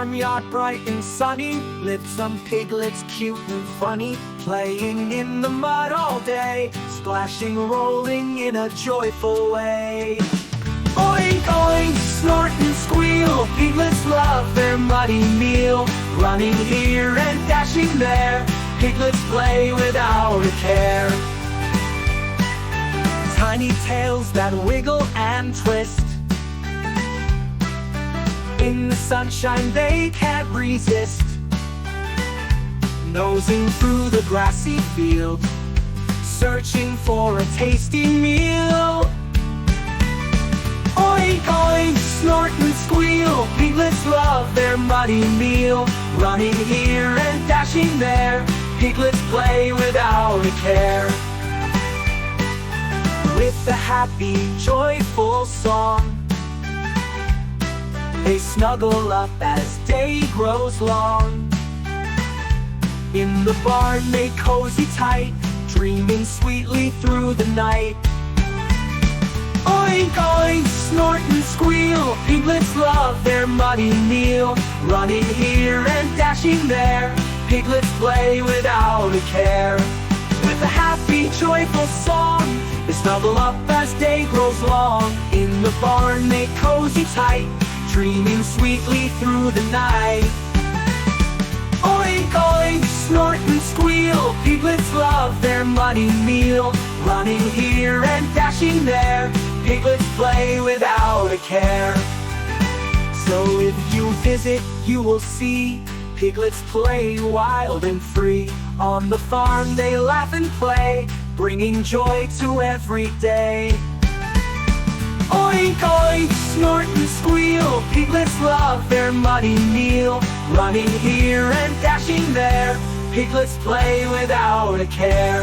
farmyard bright and sunny lived some piglets cute and funny, playing in the mud all day, splashing, rolling in a joyful way. Oink, oink, snort and squeal, piglets love their muddy meal. Running here and dashing there, piglets play without a care. Tiny tails that wiggle and twist, in the sunshine they can't resist. Nosing through the grassy field, searching for a tasty meal. Oink, oink, snort and squeal, piglets love their muddy meal. Running here and dashing there, piglets play without a care. With a happy, joyful song, they snuggle up as day grows long. In the barn they cozy tight, dreaming sweetly through the night. Oink, oink, snort and squeal, piglets love their muddy meal. Running here and dashing there, piglets play without a care. With a happy, joyful song, they snuggle up as day grows long. In the barn they cozy tight, dreaming sweetly through the night. Oink, oink, snort and squeal, piglets love their muddy meal. Running here and dashing there, piglets play without a care. So if you visit, you will see piglets play wild and free. On the farm they laugh and play, bringing joy to every day. Oink, oink, snort and squeal, piglets love their muddy meal. Running here and dashing there, piglets play without a care.